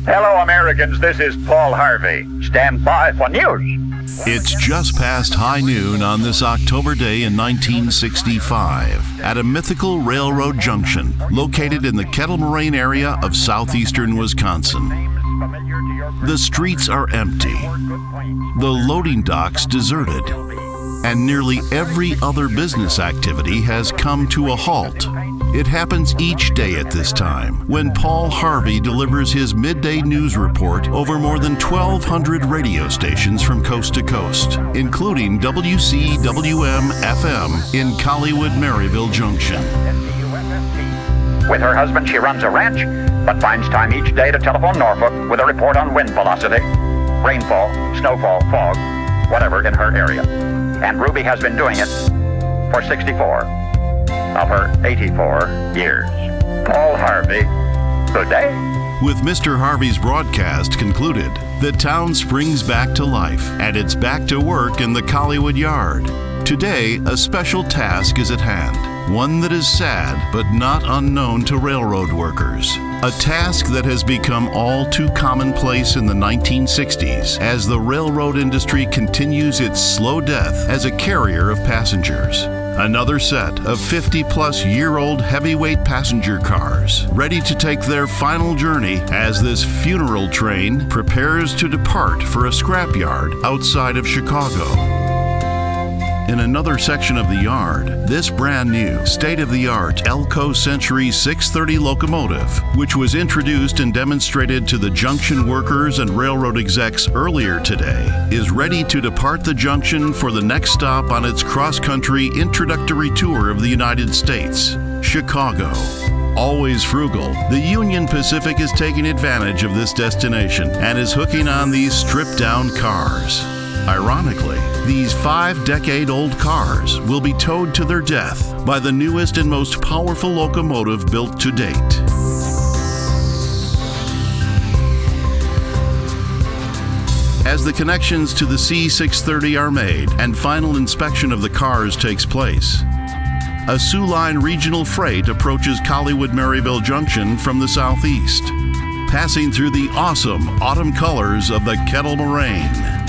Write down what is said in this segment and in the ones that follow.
Hello, Americans. This is Paul Harvey. Stand by for news. It's just past high noon on this October day in 1965 at a mythical railroad junction located in the Kettle, Moraine area of southeastern Wisconsin. The streets are empty, the loading docks deserted, and nearly every other business activity has come to a halt. It happens each day at this time when Paul Harvey delivers his midday news report over more than 1,200 radio stations from coast to coast, including WCWM-FM in Colleywood, Maryville Junction. With her husband, she runs a ranch, but finds time each day to telephone Norfolk with a report on wind velocity, rainfall, snowfall, fog, whatever in her area. And Ruby has been doing it for 64 of her 84 years. Paul Harvey, good day. With Mr. Harvey's broadcast concluded, the town springs back to life, and it's back to work in the Colleywood Yard. Today, a special task is at hand, one that is sad but not unknown to railroad workers. A task that has become all too commonplace in the 1960s as the railroad industry continues its slow death as a carrier of passengers. Another set of 50-plus-year-old heavyweight passenger cars ready to take their final journey as this funeral train prepares to depart for a scrapyard outside of Chicago. In another section of the yard, this brand new, state-of-the-art Elco Century 630 locomotive, which was introduced and demonstrated to the junction workers and railroad execs earlier today, is ready to depart the junction for the next stop on its cross-country introductory tour of the United States, Chicago. Always frugal, the Union Pacific is taking advantage of this destination and is hooking on these stripped-down cars. Ironically, these 5-decade-old cars will be towed to their death by the newest and most powerful locomotive built to date. As the connections to the C630 are made and final inspection of the cars takes place, a Soo Line regional freight approaches Colleywood-Maryville Junction from the southeast, passing through the awesome autumn colors of the Kettle Moraine.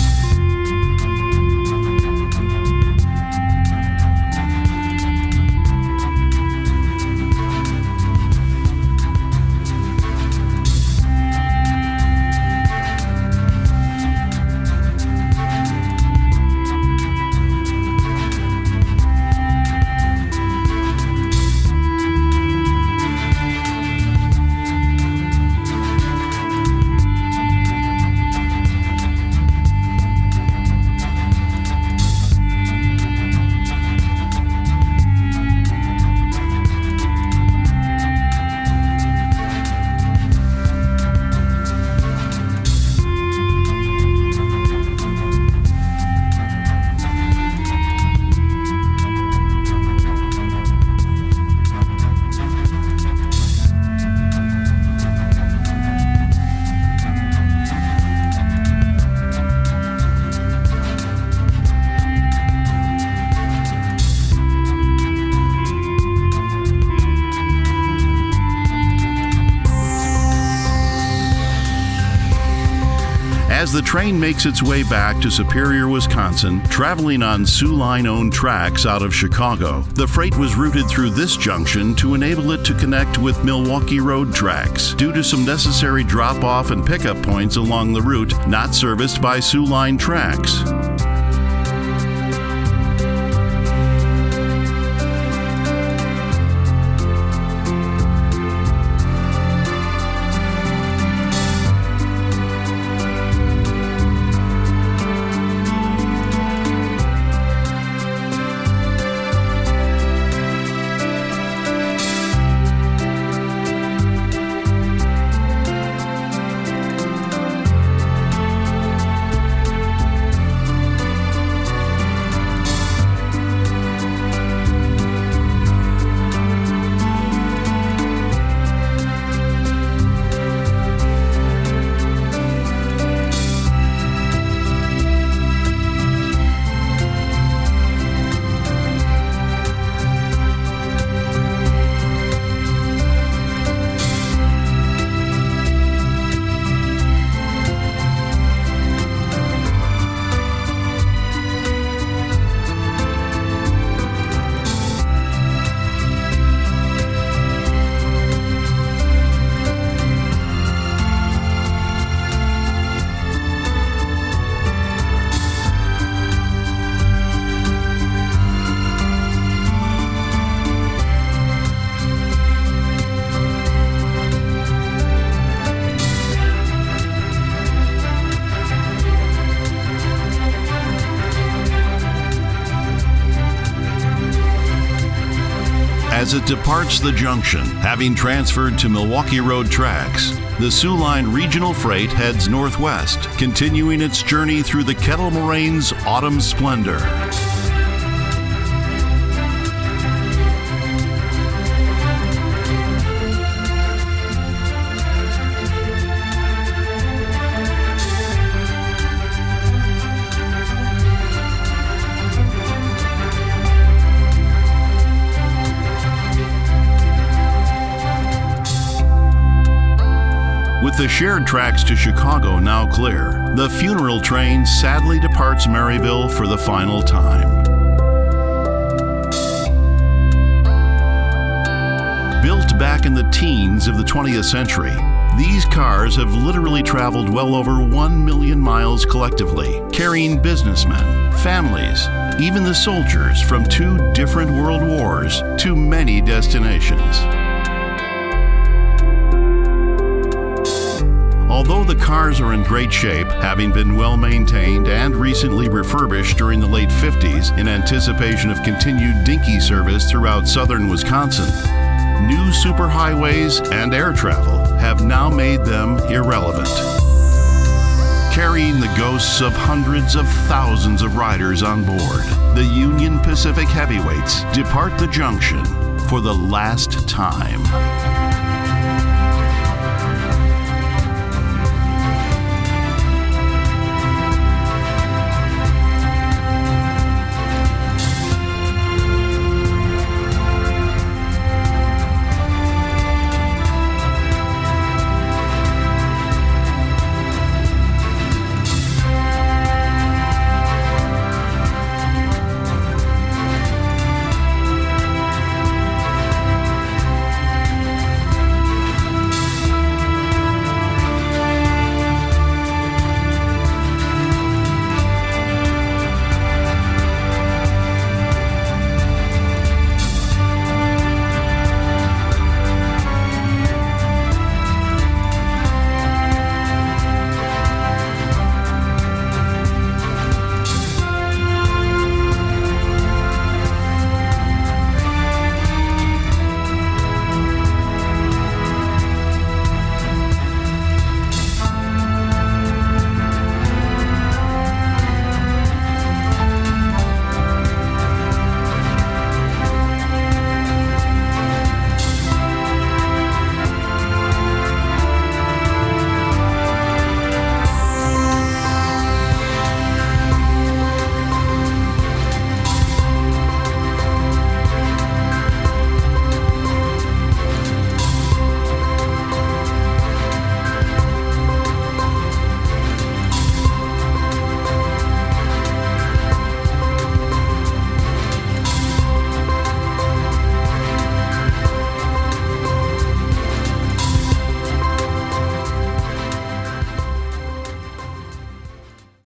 As the train makes its way back to Superior, Wisconsin, traveling on Soo Line-owned tracks out of Chicago, the freight was routed through this junction to enable it to connect with Milwaukee Road tracks due to some necessary drop-off and pickup points along the route not serviced by Soo Line tracks. As it departs the junction, having transferred to Milwaukee Road tracks, the Soo Line regional freight heads northwest, continuing its journey through the Kettle Moraine's autumn splendor. With the shared tracks to Chicago now clear, the funeral train sadly departs Maryville for the final time. Built back in the teens of the 20th century, these cars have literally traveled well over 1 million miles collectively, carrying businessmen, families, even the soldiers from 2 different world wars to many destinations. Although the cars are in great shape, having been well maintained and recently refurbished during the late 50s in anticipation of continued dinky service throughout southern Wisconsin, new superhighways and air travel have now made them irrelevant. Carrying the ghosts of hundreds of thousands of riders on board, the Union Pacific heavyweights depart the junction for the last time.